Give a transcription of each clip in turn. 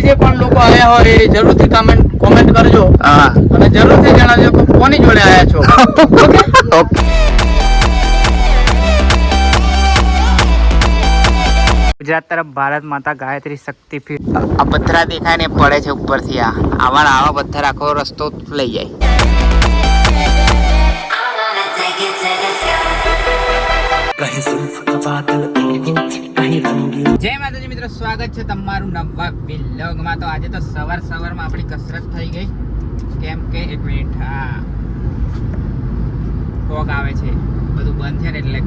જે પણ લોકો આયા હોય એ જરૂરથી કોમેન્ટ કરજો અને જરૂરથી જણાવજો કે કોની જોડે આયા છો. ઓકે. ગુજરાત તરફ ભારત માતા ગાયત્રી શક્તિપીઠ. આ પથ્થરા દેખાય ને પડે છે ઉપરથી. આવા પથ્થર આખો રસ્તો લઈ જાય. જય માતાજી મિત્રો, સ્વાગત છે તમારું નવા વ્લોગમાં. તો આજે તો સવારમાં આપણી કસરત થઈ ગઈ. કેમ કે એક મિનિટ, ફોગ આવે છે, બધું બંધ છે ને એટલે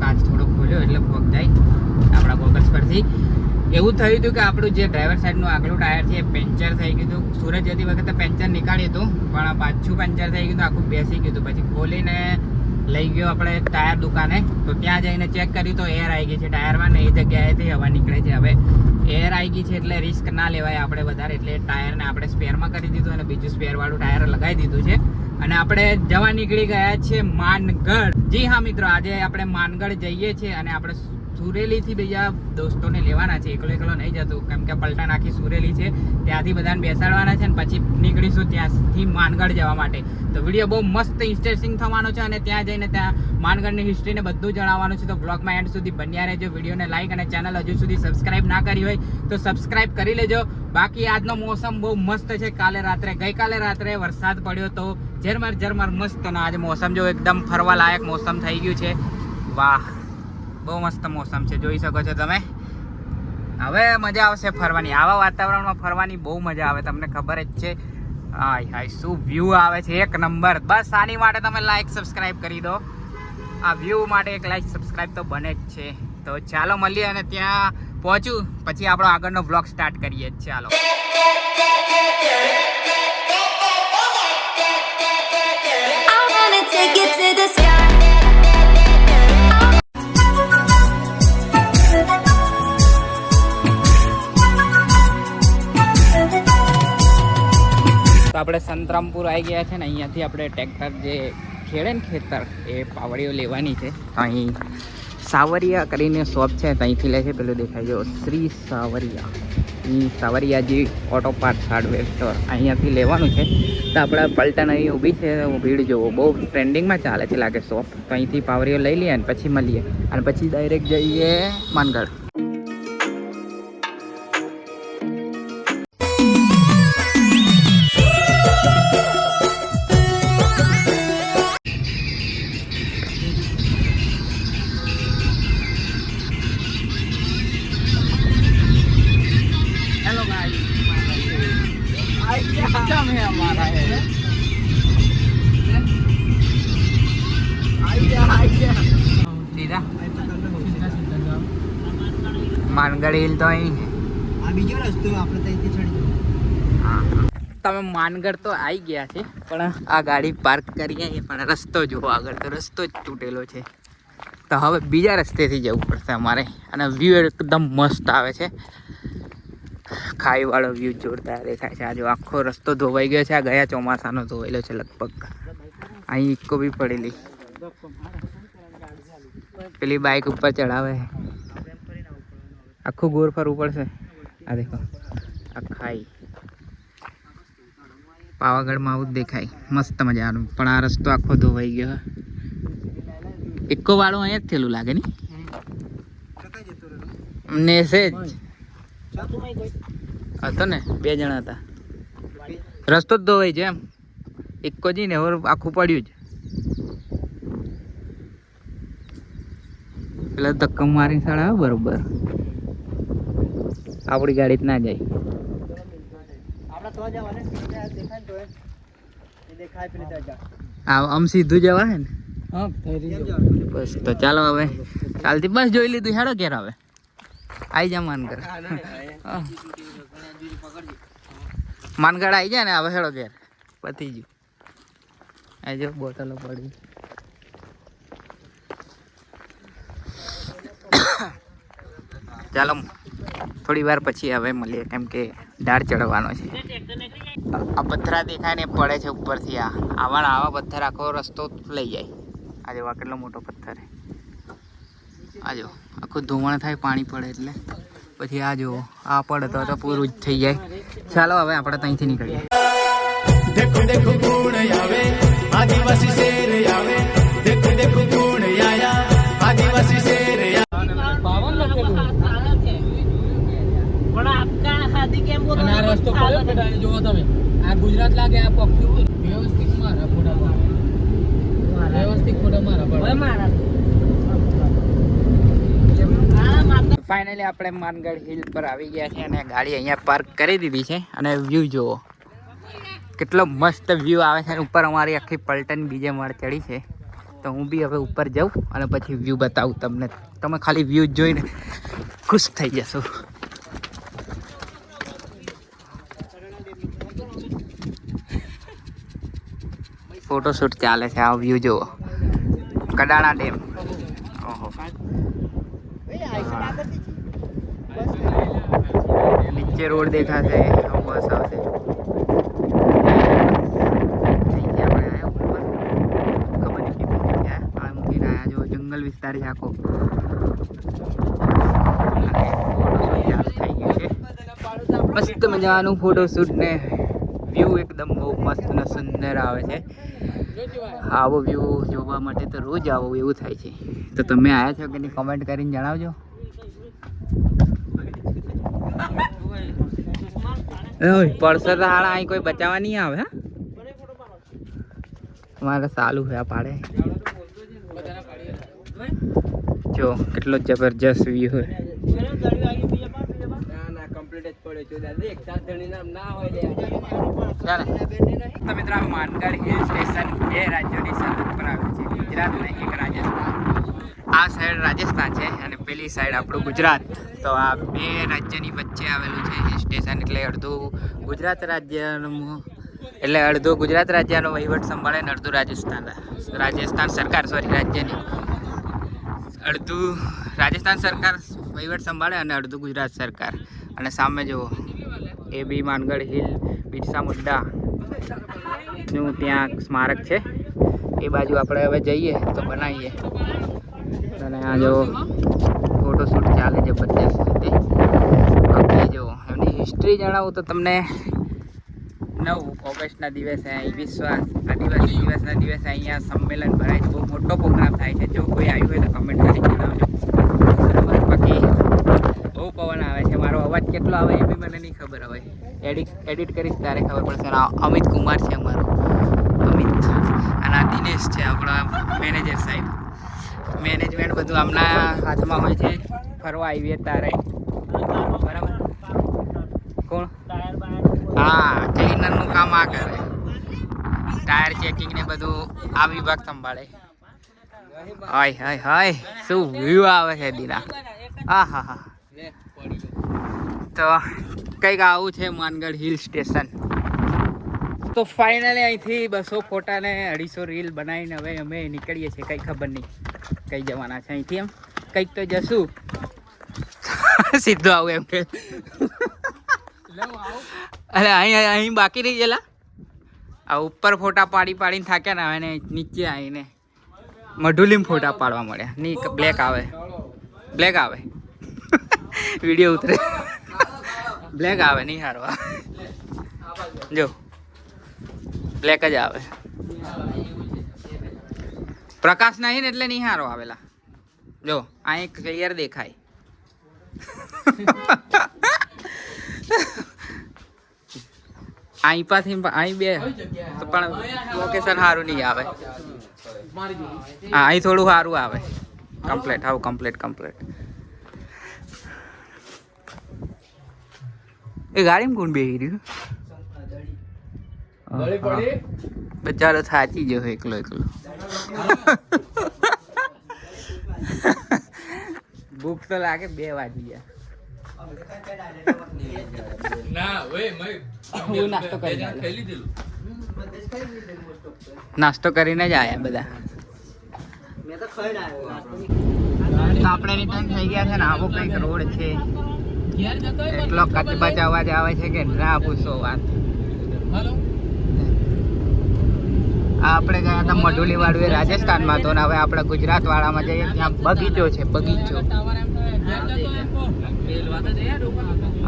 કાચ થોડો ખોલ્યો એટલે ફોગ જાય આપણા ગોગલ્સ પરથી. એવું થયું હતું કે આપણું જે ડ્રાઈવર સાઈડનું આગલું ટાયર છે એ પંચર થઈ ગયું હતું. સુરત જતી વખતે પંચર નીકાળ્યું હતું, પણ પાછું પંચર થઈ ગયું હતું, આખું બેસી ગયું હતું. પછી ખોલીને લઈ ગયો આપણે ટાયર દુકાને. તો ત્યાં જઈને ચેક કર્યું તો એર આવી ગઈ છે ટાયરમાં ને એ જગ્યાએથી હવા નીકળે છે. હવે એર આવી ગઈ છે એટલે રિસ્ક ના લેવાય આપણે વધારે, એટલે ટાયરને આપણે સ્પેરમાં કરી દીધું અને બીજું સ્પેરવાળું ટાયર લગાવી દીધું છે. અને આપણે જવા નીકળી ગયા છે માનગઢ. જી હા મિત્રો, આજે આપણે માનગઢ જઈએ છીએ અને આપણે સુરેલીથી બીજા દોસ્તોને લેવાના છે. એકલો નહીં જતું, કેમ કે પલટા નાખી સુરેલી છે, ત્યાંથી બધાને બેસાડવાના છે અને પછી નીકળીશું ત્યાંથી માનગઢ જવા માટે. તો વિડીયો બહુ મસ્ત ઇન્ટરેસ્ટિંગ થવાનો છે અને ત્યાં જઈને ત્યાં માનગઢની હિસ્ટ્રીને બધું જણાવવાનું છે. તો બ્લોગમાં એન્ડ સુધી બન્યા રહેજો. વિડીયોને લાઈક અને ચેનલ હજુ સુધી સબસ્ક્રાઇબ ના કરી હોય તો સબસ્ક્રાઇબ કરી લેજો. બાકી આજનો મોસમ બહુ મસ્ત છે. ગઈકાલે રાત્રે વરસાદ પડ્યો તો ઝરમર મસ્ત, અને આજે મોસમ જો એકદમ ફરવા લાયક મોસમ થઈ ગયું છે. વાહ, બહુ મસ્ત મોસમ છે, જોઈ શકો છો તમે. હવે મજા આવશે ફરવાની. આવા વાતાવરણમાં ફરવાની બહુ મજા આવે, તમને ખબર જ છે. હાય શું વ્યૂ આવે છે, એક નંબર. બસ આની માટે તમે લાઈક સબસ્ક્રાઇબ કરી દો. આ વ્યૂ માટે એક લાઈક સબસ્ક્રાઇબ તો બને જ છે. તો ચાલો મળીએ અને ત્યાં પહોંચું પછી આપણો આગળનો વ્લોગ સ્ટાર્ટ કરીએ. ચાલો. તો આપણે સંતરામપુર આવી ગયા છે ને. અહીંયાથી આપણે ટ્રેક્ટર જે ખેડે ને ખેતર, એ પાવડીઓ લેવાની છે. અહીં સાવરિયા કરીને શોપ છે, ત્યાંથી લે છે. પેલું દેખાય જો Shri Sawariyaji auto parts hardware store, અહીંયાથી લેવાનું છે. તો આપણે પલટન અહીં ઊભી છે, ભીડ જોવો બહુ ટ્રેન્ડિંગમાં ચાલે છે લાગે શોપ. તો અહીંથી પાવડીઓ લઈ લઈએ અને પછી મળીએ અને પછી ડાયરેક્ટ જઈએ માનગઢ. માનગઢ હિલ તો અહીં છે. બીજો રસ્તો આપણે ત્યાંથી ચડી જવું. તમે માનગઢ તો આવી ગયા છે, પણ આ ગાડી પાર્ક કરીએ પણ રસ્તો જુઓ, આગળ તો રસ્તો જ તૂટેલો છે. તો હવે બીજા રસ્તેથી જવું પડશે અમારે. અને વ્યૂ એકદમ મસ્ત આવે છે, ખાઈવાળો વ્યૂ જોરદાર દેખાય છે. આ જો આખો રસ્તો ધોવાઈ ગયો છે, આ ગયા ચોમાસાનો ધોવાયેલો છે લગભગ. અહીં ઇકો બી પડેલી, પેલી બાઇક ઉપર ચડાવે, આખું ગોળ ફરવું પડશે. આ દેખો, આ ખાઈ પાવાગઢમાં આવું જ દેખાય, મસ્ત મજાનું. પણ આ રસ્તો આખો ધોવાઈ ગયો. ઇકો વાળું અહીંયા જ થયેલું લાગે ને, ને સેજ હતો ને, 2 જણા હતા. રસ્તો જ ધોવાઈ જાય એમ. ઇકો જી ને આખું પડ્યું જ. પેલા ધક્કા મારી સાડા બરોબર આપણી ગાડી જ ના જાય. આમ સીધું જવા હે ને. બસ તો ચાલો હવે ચાલતી બસ જોઈ લીધું. હેડો ઘેર હવે આવી જા માનગઢ. માનગઢ આવી જાય ને હવે હેડો ઘેર, પતી ગયું. આ જો બોટલો પડી. ચાલો થોડી વાર પછી હવે મળીએ, કેમ કે ડાળ ચડવાનો છે. આ પથ્થરા દેખાય ને પડે છે ઉપરથી. આવા પથ્થર આખો રસ્તો લઈ જાય. આ જો કેટલો મોટો પથ્થર છે. આ જો આખું ધોવાણ થાય પાણી પડે એટલે. પછી આ જો આ પડે તો પૂરું જ થઈ જાય. ચાલો હવે આપણે ત્યાંથી નીકળીએ. देखो देखो कौन आवे आदिवासी शेर आवे देखो देखो कौन आया आदिवासी शेर અને આ રસ્તો કયો બેટા એ જોવો તમે આ ગુજરાત લાગે આ પક્ષી વ્યવસ્થિત મારા ફોટા વ્યવસ્થિત ફોટા મારા ફાઇનલી આપણે માનગઢ હિલ પર આવી ગયા છે અને ગાડી અહીંયા પાર્ક કરી દીધી છે અને વ્યૂ જુઓ કેટલો મસ્ત વ્યૂ આવે છે. ઉપર અમારી આખી પલટન બીજે માળ ચડી છે તો હું બી હવે ઉપર જાઉં અને પછી વ્યૂ બતાવું તમને. તમે ખાલી વ્યૂ જોઈને ખુશ થઈ જશો. ફોટોશૂટ ચાલે છે. આ વ્યૂ જુઓ કડાણા ડેમ. ઓહો નીચે રોડ દેખાશે. બસ આવશે. જંગલ વિસ્તાર છે આખો. મસ્ત મજાનું ફોટોશૂટ ને વ્યૂ એકદમ બહુ મસ્ત ને સુંદર આવે છે. આવો વ્યૂ જોવા માટે તો રોજ આવો એવું થાય છે. તો તમે આવ્યા છો કે નહીં કમેન્ટ કરીને જણાવજો. પડશે તો હાડા અહીં કોઈ બચાવવા નહીં આવે. હા મારે સાલું છે આ પાડે. જો કેટલો જબરજસ્ત વ્યૂ હોય. તો મિત્રો આ માનગઢ હિલ સ્ટેશન 2 રાજ્યોની સરહદ પર આવ્યું છે. ગુજરાત અને એક રાજસ્થાન. આ સાઈડ રાજસ્થાન છે અને પેલી સાઈડ આપણું ગુજરાત. તો આ 2 રાજ્યની વચ્ચે આવેલું છે હિલ સ્ટેશન. એટલે અડધું ગુજરાત રાજ્યનો વહીવટ સંભાળે ને અડધું રાજસ્થાન સરકાર રાજ્યની અડધું રાજસ્થાન સરકાર વહીવટ સંભાળે અને અડધું ગુજરાત સરકાર. અને સામે જુઓ એ બી માનગઢ હિલ બિરસા મુંડાનું ત્યાં સ્મારક છે. એ બાજુ આપણે હવે જઈએ તો બનાવીએ. અને આ જો ફોટોશૂટ ચાલે જબરજસ્ત રીતે. બાકી જો એમની હિસ્ટ્રી જણાવું તો તમને 9 ઓગસ્ટના દિવસે અહીં વિશ્વ આદિવાસી દિવસના દિવસે અહીંયા સંમેલન ભરાય છે. બહુ મોટો પ્રોગ્રામ થાય છે. જો કોઈ આવ્યું હોય તો કમેન્ટ કરી જણાવજો. બાકી બહુ પવન આવે છે. મારો અવાજ કેટલો આવે એ બી મને નહીં ખબર હવે. એડિટ કરીશ ત્યારે ખબર પડશે. અમિત કુમાર છે અમારો અમિત. અને આ દિનેશ છે આપણા મેનેજર સાહેબ. મેનેજમેન્ટ બધું આમના હાથમાં હોય છે. ફરવા આવીએ તારે બરાબર. કોણ? હા ક્લીનરનું કામ આ કરે. ટાયર ચેકિંગ ને બધું આ વિભાગ સંભાળે. હાય હાય હાય શું વ્યૂ આવે છે દીના. હા હા હા. તો કંઈક આવું છે માનગઢ હિલ સ્ટેશન. તો ફાઇનલી અહીંથી 200 ફોટા ને 250 રીલ બનાવીને હવે અમે નીકળીએ છીએ. કંઈ ખબર નહીં કઈ જવાના છે અહીંથી. એમ કંઈક તો જશું. સીધું આવું એમ કે અરે અહીં બાકી રહી ગયેલા. આ ઉપર ફોટા પાડીને થાક્યા ને હવે નીચે આવીને મઢુલીમ ફોટા પાડવા મળ્યા. નહીં બ્લેક આવે વિડીયો ઉતરે. બ્લેક આવે નહીં હારવા. જો બ્લેક જ આવે. પ્રકાશ નહીં ને એટલે નહીં હારો આવેલા. જો અહીં ક્લિયર દેખાય. અહીં પાછી અહીં બે તો પણ લોકેશન સારું નહીં આવે. હા અહીં થોડું સારું આવે. કમ્પ્લીટ. એ ગાડીમાં કોણ બેસી રહ્યું? બચારો થાચી ગયો એકલો. ભૂખ તો લાગે. 2 વાગી ગયા. નાસ્તો કરીને જ આયા બધા. આપણે રિટર્ન થઈ ગયા છે ને. આવો કઈક રોડ છે. એટલો કચબચ અવાજ આવે છે કે ના પૂછો વાત. આપણે ગયા હતા મઢુલી વાળું એ રાજસ્થાનમાં તો, ને હવે આપણે ગુજરાત વાળામાં જઈએ ત્યાં બગીચો છે, બગીચો.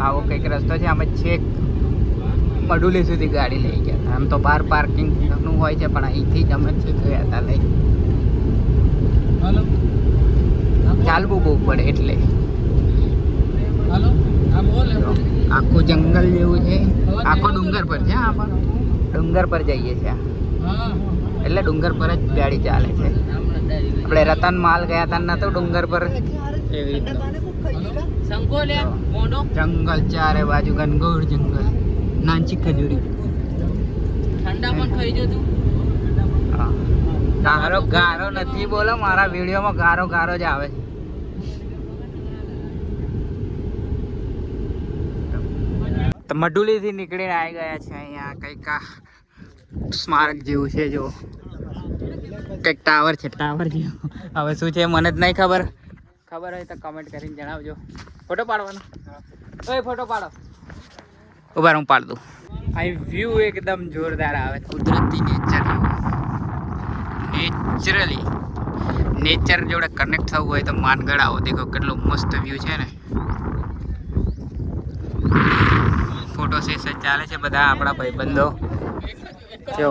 આવો કંઈક રસ્તો છે. અમે છેક મઢુલી સુધી ગાડી લઈ ગયા હતા. આમ તો બહાર પાર્કિંગનું હોય છે, પણ અહીંથી જ અમે છેક ગયા હતા લઈ. ચાલવું બહુ પડે એટલે. આખું જંગલ જેવું છે, આખો ડુંગર પર છે. આ પણ ડુંગર પર જઈએ છીએ એટલે ડુંગર પર જ ગાડી ચાલે છે. આપણે રતનમાલ ગયા હતા ને તો ડુંગર પર એવી જંગલ, ચારે બાજુ ઘનઘોર જંગલ, નાનચી ખજૂરી. ઠંડા પણ થઈ જતું. ગારો ગારો નથી બોલો, મારા વિડીયોમાં ગારો ગારો જ આવે છે. તો મઢુલી થી નીકળીને આવી ગયા છે. અહીંયા કંઈક સ્મારક જેવું છે, જો કંઈક ટાવર છે, ટાવર જેવું. હવે શું છે મને જ નહીં ખબર. ખબર હોય તો કમેન્ટ કરીને જણાવજો. ફોટો પાડવાનો? ઓય ફોટો પાડો. ઉભા હું પાડ દઉં. અહીં વ્યૂ એકદમ જોરદાર આવે, કુદરતી નેચરલી નેચર જોડે કનેક્ટ થવું હોય તો માનગઢ આવો. દેખો કેટલું મસ્ત વ્યૂ છે ને. ફોટો સેશન ચાલે છે બધા આપણા ભાઈબંધો. જો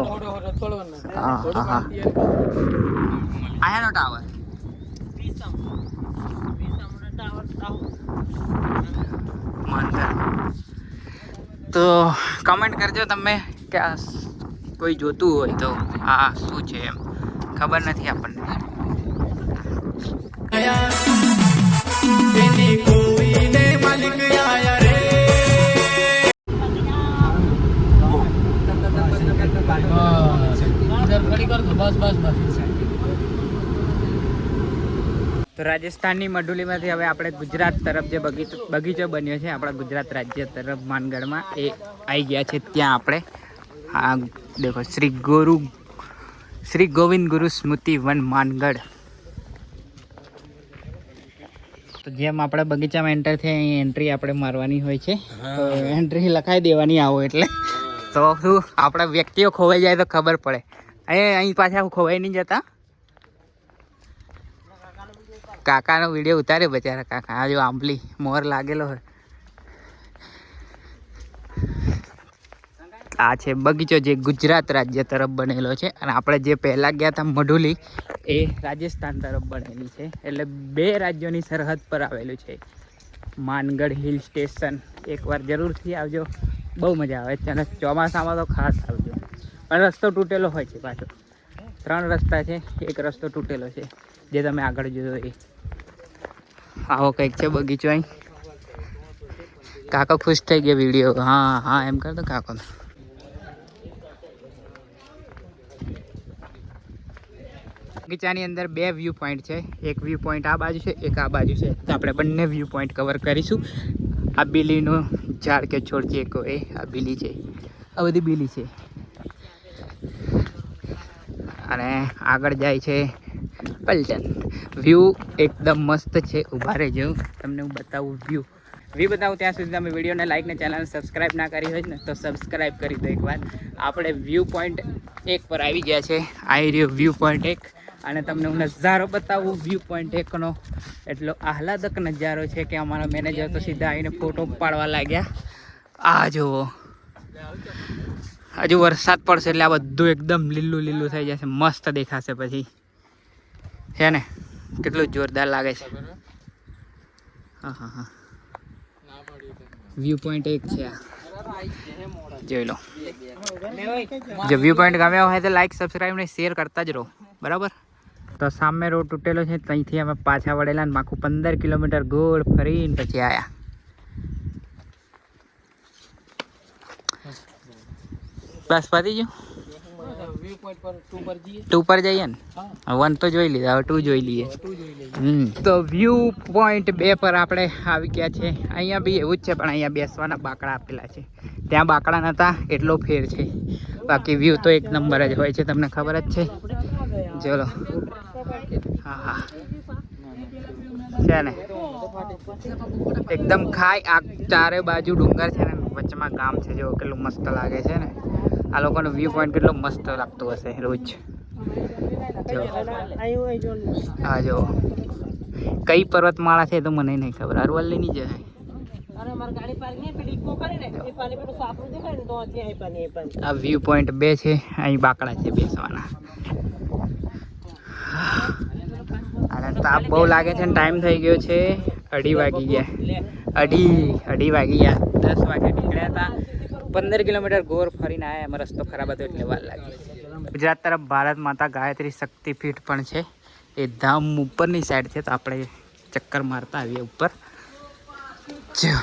આયાનો ટાવર. તો કમેન્ટ કરજો તમે કે આ કોઈ જોતું હોય તો આ શું છે એમ. ખબર નથી આપણને. તો રાજસ્થાનની મઢુલીમાંથી હવે આપણે ગુજરાત તરફ જે બગીચો બન્યો છે આપણા ગુજરાત રાજ્ય તરફ માનગઢમાં, એ આવી ગયા છે. ત્યાં આપણે આ દેખો શ્રી ગોવિંદ ગુરુ સ્મૃતિ વન માનગઢ. તો જેમ આપણે બગીચામાં એન્ટર થયા અહીં એન્ટ્રી આપણે મારવાની હોય છે. તો એન્ટ્રી લખાઈ દેવાની આવો એટલે. તો શું આપણા વ્યક્તિઓ ખોવાઈ જાય તો ખબર પડે. અહીં પાછા ખોવાઈ નહીં જતા. કાકાનો વિડીયો ઉતારે બચારા કાકા. આ જો આંબલી મોર લાગેલો હોય. આ છે બગીચો જે ગુજરાત રાજ્ય તરફ બનેલો છે, અને આપણે જે પહેલાં ગયા હતા મઢુલી એ રાજસ્થાન તરફ બનેલી છે. એટલે બે રાજ્યોની સરહદ પર આવેલું છે માનગઢ હિલ સ્ટેશન. એકવાર જરૂરથી આવજો, બહુ મજા આવે છે. અને ચોમાસામાં તો ખાસ આવજો. પણ રસ્તો તૂટેલો હોય છે પાછો. 3 રસ્તા છે, એક રસ્તો તૂટેલો છે જે તમે આગળ જોયો એ. આવો કંઈક છે બગીચો. અહીં કાકો ખુશ થઈ ગયા વિડીયો. હા હા એમ કરતો કાકો. બગીચાની અંદર 2 વ્યૂ પોઈન્ટ છે. એક વ્યૂ પોઈન્ટ આ બાજુ છે, એક આ બાજુ છે. તો આપણે બંને વ્યૂ પોઈન્ટ કવર કરીશું. આ બીલીનું ઝાડ કે છોડ છે એ આ બીલી છે. આ બધી બીલી છે. અને આગળ જાય છે પલટન. વ્યૂ એકદમ મસ્ત છે. ઊભા રહેજો, તમને હું બતાવું વ્યૂ બતાવું. ત્યાં સુધી તમે વિડીયોને લાઈક ને ચેનલને સબસ્ક્રાઈબ ના કરી હોય ને તો સબસ્ક્રાઈબ કરી દો એકવાર. આપણે વ્યૂ પોઈન્ટ 1 પર આવી ગયા છે. આવી રહ્યો વ્યૂ પોઈન્ટ 1. અને તમને હું નજારો બતાવું વ્યૂ પોઈન્ટ 1નો. એટલો આહલાદક નજારો છે કે અમારા મેનેજર તો સીધા આવીને ફોટો પાડવા લાગ્યા. આ જુઓ, હજુ વરસાદ પડશે એટલે આ બધું એકદમ લીલું લીલું થઈ જશે. મસ્ત દેખાશે પછી, છે ને. કેટલું જોરદાર લાગે છે. હા હા હા, વ્યૂ પોઈન્ટ 1 છે આ. જોઈ લો. જો વ્યૂ પોઈન્ટ ગમ્યો હોય તો લાઈક સબસ્ક્રાઈબ ને શેર કરતા જ રહો, બરાબર. તો સામે રોડ તૂટેલો છે, ત્યાંથી અમે પાછા વળેલા. આખું 15 કિલોમીટર ગોળ ફરીને પછી આવ્યા. બસ પતી ગયું. 2 પર જઈએ ને. 1 તો જોઈ લીધા, હવે 2 જોઈ લઈએ. તો વ્યૂ પોઈન્ટ 2 પર આપણે આવી ગયા છે. અહીંયા બી એવું જ છે, પણ અહીંયા બેસવાના બાકડા આપેલા છે. ત્યાં બાકડા નહોતા, એટલો ફેર છે. બાકી વ્યૂ તો 1 નંબર જ હોય છે, તમને ખબર જ છે. ચલો. હા હા છે ને, એકદમ ખાઈ. આ ચારે બાજુ ડુંગર છે ને, વચમાં ગામ છે. જો કેટલું મસ્ત લાગે છે ને. આ લોકોનો વ્યૂ પોઈન્ટ કેટલો મસ્ત લાગતો હશે રોજ. જો હા જો કઈ પર્વતમાળા છે તો મને નહીં ખબર. અરવલ્લી ની છે. આ વ્યૂ પોઈન્ટ 2 છે. અહીં બાકડા છે બેસવાના. અને તાપ બહુ લાગે છે. ટાઈમ થઈ ગયો છે 2:30 વાગી ગયા. 2:30 વાગી ગયા. 10 વાગે નીકળ્યા હતા. 15 કિલોમીટર ગોર ફરીને આવ્યા. એમાં રસ્તો ખરાબ હતો એટલે વાર લાગી. ગુજરાત તરફ ભારત માતા ગાયત્રી શક્તિપીઠ પણ છે. એ ધામ ઉપરની સાઈડ છે તો આપણે ચક્કર મારતા આવીએ ઉપર. ચલો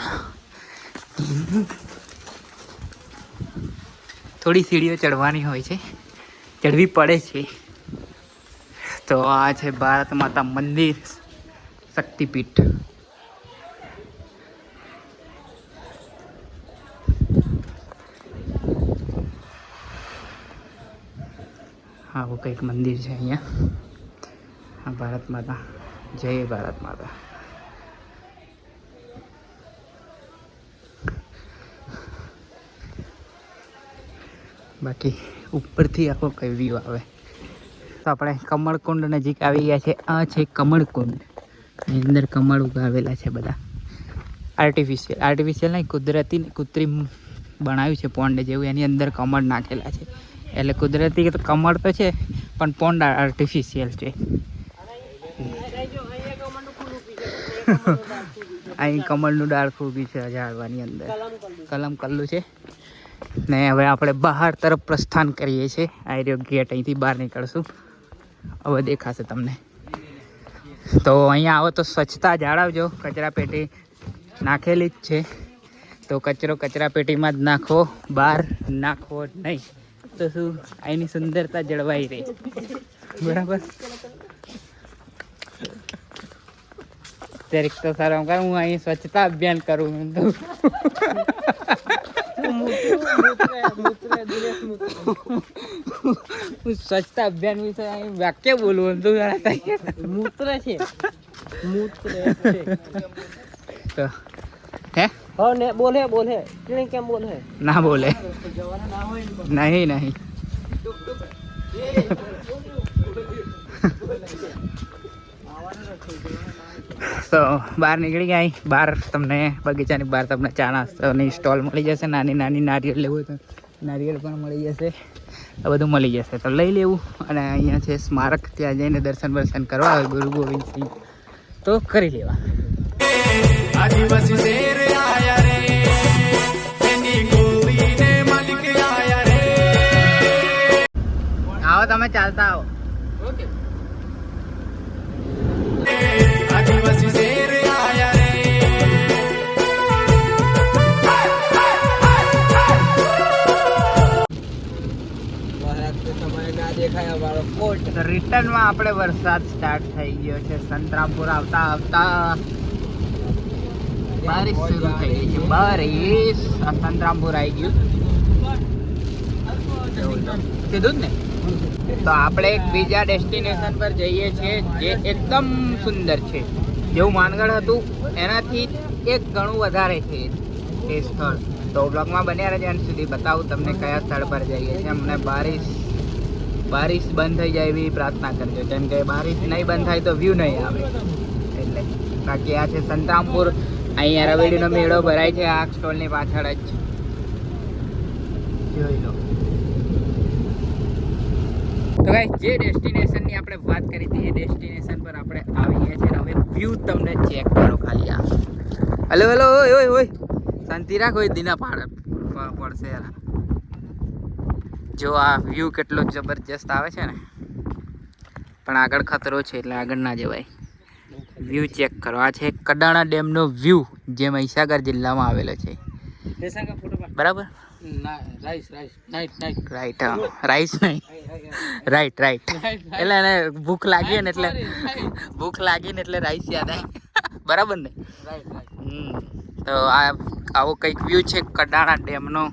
થોડી સીડીઓ ચડવાની હોય છે, ચડવી પડે છે. તો આ છે ભારત માતા મંદિર શક્તિપીઠ. આવું કંઈક મંદિર છે અહીંયા. આ ભારત માતા. જય ભારત માતા. બાકી ઉપરથી આખો કઈ વ્યૂ આવે. તો આપણે કમળકુંડ નજીક આવી ગયા છે. આ છે કમળકુંડ. એની અંદર કમળ ઉગાવેલા છે બધા. આર્ટિફિશિયલ નહીં, કુદરતી કૃત્રિમ બનાવ્યું છે પોન્ડ જેવું. એની અંદર કમળ નાખેલા છે. એટલે કુદરતી તો કમળ તો છે પણ પોન્ડ આર્ટિફિશિયલ છે. અહીં કમળનું ડાળખું બી છે ઝાડવાની અંદર. કલમ કલ્લું છે ને. હવે આપણે બહાર તરફ પ્રસ્થાન કરીએ છીએ. આ રહ્યો ગેટ. અહીંથી બહાર નીકળશું. હવે દેખાશે તમને. તો અહીંયા આવો તો સ્વચ્છતા જાળવજો. કચરા પેટી નાખેલી જ છે તો કચરો કચરા પેટીમાં જ નાખો, બહાર નાખવો નહીં. તો શું અહીંની સુંદરતા જળવાઈ રહે. બરાબર. ત્યારે તો સારું કરું. હું અહીં સ્વચ્છતા અભિયાન કરું તો હું સ્વચ્છતા અભિયાન વિશે અહીં વાક્ય બોલવું તો મૂત્ર છે. તો હે બોલે બોલે કેમ બોલે ના બોલે નહીં નહીં. તો બહાર નીકળી ગયા. અહીં બહાર તમને બગીચાની બહાર તમને ચા નાસ્તાની સ્ટોલ મળી જશે. નાની નાની નારિયેળ લેવું હોય તો નારિયેળ પણ મળી જશે. આ બધું મળી જશે તો લઈ લેવું. અને અહીંયા છે સ્મારક. ત્યાં જઈને દર્શન વર્શન કરવા હોય ગુરુ ગોવિંદસિંહ તો કરી લેવા. આદિવાસી શેર આયા રે, એની ગોરીને માલિક આયા રે. આવો તમે ચાલતા આવો. ઓકે. આદિવાસી શેર આયા રે. રિટર્નમાં આપણે વરસાદ સ્ટાર્ટ થઈ ગયો છે. સંતરામપુર આવતા આવતા બારિશ શરૂ થઈ ગઈ છે. બારિશ. આ સંતરામપુર આવી ગયું કીધું જ ને. તો આપણે એક બીજા ડેસ્ટિનેશન પર જઈએ છીએ જે એકદમ સુંદર છે. જેવું માનગઢ હતું એનાથી એક ઘણું વધારે છે એ સ્થળ. તો બ્લોગમાં બન્યા રહેજો. અંત સુધી બતાવું તમને કયા સ્થળ પર જઈએ છીએ. અમને બારિશ બંધ થઈ જાય એવી પ્રાર્થના કરજો. કેમ કે બારિશ નહીં બંધ થાય તો વ્યૂ નહીં આવે. એટલે બાકી આ છે સંતરામપુર. અહીંયા રવેડીનો મેળો ભરાય છે આ સ્ટોલની પાછળ જ. જોઈ લો. તો ગાઈસ જે ડેસ્ટિનેશનની આપણે વાત કરી હતી એ ડેસ્ટિનેશન પર આપણે આવી ગયા છીએ. હવે વ્યૂ તમને ચેક કરો ખાલી. આ હલો હલો ઓય ઓય ઓય શાંતિ રાખ. કોઈ દીના પડશે યાર. જો આ વ્યૂ કેટલો જબરજસ્ત આવે છે ને. પણ આગળ ખતરો છે એટલે આગળ ના જવાય. વ્યૂ ચેક કરો. આ છે કડાણા ડેમનો વ્યૂ જે મહીસાગર જિલ્લામાં આવેલો છે. બરાબર. રાઈટ હા. રાઈસ નહીં, રાઈટ એટલે એને ભૂખ લાગી ને એટલે રાઈસ યાદ આવે. બરાબર ને. તો આવો કંઈક વ્યૂ છે કડાણા ડેમનો.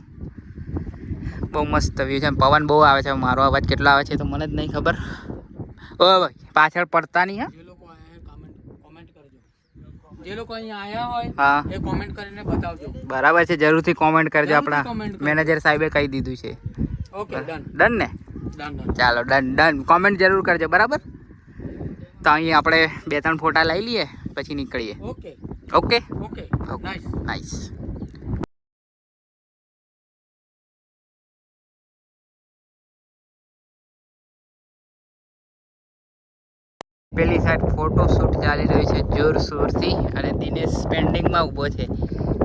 બહુ મસ્ત વ્યૂ છે. પવન બહુ આવે છે. મારો અવાજ કેટલો આવે છે તો મને જ નહીં ખબર. ઓ ભાઈ પાછળ પડતા નહીં. હા જે લોકો અહીંયા આયા હોય હા એ કોમેન્ટ કરીને બતાવજો. બરાબર છે. જરૂરથી કોમેન્ટ કરજો. આપણા મેનેજર સાહેબે કહી દીધું છે ઓકે ડન ડન ને? ડન ચાલો ડન. કોમેન્ટ જરૂર કરજો, બરાબર? તો અહીં આપણે 2-3 ફોટા લઈ લઈએ પછી નીકળીએ. Okay okay okay nice. Nice. પેલી સાઈડ ફોટો શૂટ ચાલી રહ્યું છે જોરશોરથી અને દિનેશ પેન્ડિંગમાં ઊભો છે.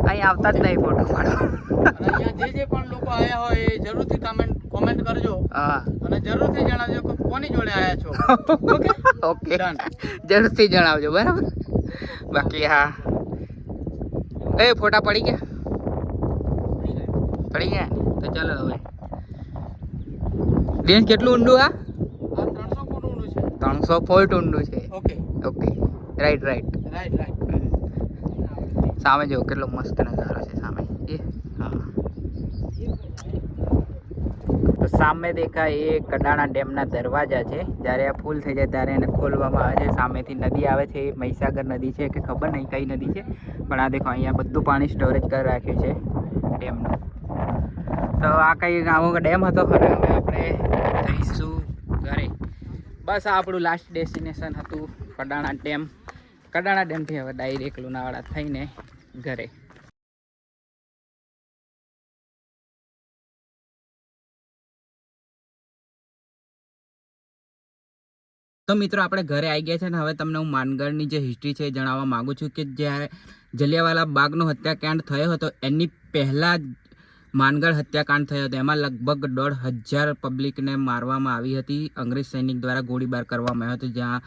અહીં આવતા જ નહીં ફોટો પાડો. અને અહીંયા જે પણ લોકો આયા હોય એ જરૂરથી કોમેન્ટ કરજો હા અને જરૂરથી જણાવજો કે કોની જોડે આયા છો. Okay okay done. જરૂરથી જણાવજો, બરાબર? બાકી હા એ ફોટા પડી ગયા તો ચાલો હવે. દિનેશ કેટલું ઊંડું? આ આ 300 ફૂટ ઊંડું છે. 300 ફૂટ ઊંડું છે. Okay okay right. રાઈટ. સામે જો કેટલો મસ્ત નજારો છે સામે. એ હા, તો સામે દેખાય એ કડાણા ડેમના દરવાજા છે. જ્યારે આ ફૂલ થઈ જાય ત્યારે એને ખોલવામાં આવે છે. સામેથી નદી આવે છે, એ મહીસાગર નદી છે કે ખબર નહીં કઈ નદી છે, પણ આ દેખો અહીંયા બધું પાણી સ્ટોરેજ કરી રાખ્યું છે ડેમનું. તો આ કઈ આવો ડેમ હતો અને હવે આપણે જઈશું ઘરે. બસ આ આપણું લાસ્ટ ડેસ્ટિનેશન હતું કડાણા ડેમ. કડાણા ડેમથી હવે ડાયરેક્ટ લુણાવાડા થઈને ઘરે. તો મિત્રો આપણે ઘરે આવી ગયા છે ને હવે તમને હું માનગઢની જે હિસ્ટ્રી છે એ જણાવવા માગું છું કે જ્યારે જલિયાવાલા બાગનો હત્યાકાંડ થયો હતો એની પહેલાં જ માનગઢ હત્યાકાંડ થયો હતો. એમાં લગભગ 1,500 પબ્લિકને મારવામાં આવી હતી. અંગ્રેજ સૈનિક દ્વારા ગોળીબાર કરવામાં આવ્યો હતો. જ્યાં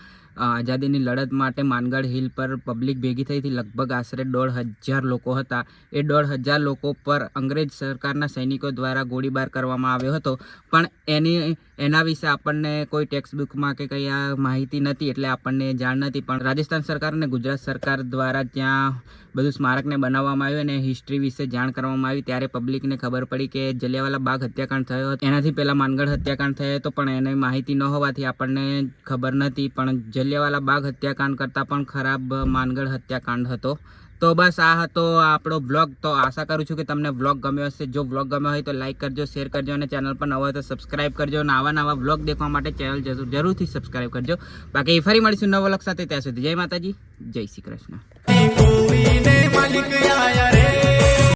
આઝાદીની લડત માટે માનગઢ હિલ પર પબ્લિક ભેગી થઈ હતી. લગભગ આશરે 1,500 લોકો હતા. એ 1,500 લોકો પર અંગ્રેજ સરકારના સૈનિકો દ્વારા ગોળીબાર કરવામાં આવ્યો હતો. પણ એના વિશે આપણને કોઈ ટેક્સ્ટ બુકમાં કે કંઈ આ માહિતી નથી, એટલે આપણને જાણ નથી. પણ રાજસ્થાન સરકાર અને ગુજરાત સરકાર દ્વારા ત્યાં બધું સ્મારકને બનાવવામાં આવ્યું અને હિસ્ટ્રી વિશે જાણ કરવામાં આવી. ત્યારે પબ્લિકને ખબર પડી કે જલિયાવાલા બાગ હત્યાકાંડ થયો હતો. એનાથી પહેલાં માનગઢ હત્યાકાંડ થયો હતો, પણ એને માહિતી ન હોવાથી આપણને ખબર નથી. પણ જલિયાવાલા બાગ હત્યાકાંડ કરતાં પણ ખરાબ માનગઢ હત્યાકાંડ હતો. તો બસ આ હતો આપણો વ્લોગ. તો આશા કરું છું કે તમને વ્લોગ ગમ્યો હશે. જો વ્લોગ ગમ્યો હોય તો લાઈક કરજો, શેર કરજો અને ચેનલ પર નવો હોય તો સબસ્ક્રાઈબ કરજો. અને આવા વ્લોગ દેખવા માટે ચેનલ જરૂરથી સબસ્ક્રાઈબ કરજો. બાકી ફરી મળીશું નવા વ્લોગ સાથે. ત્યાં સુધી જય માતાજી, જય શ્રી કૃષ્ણ.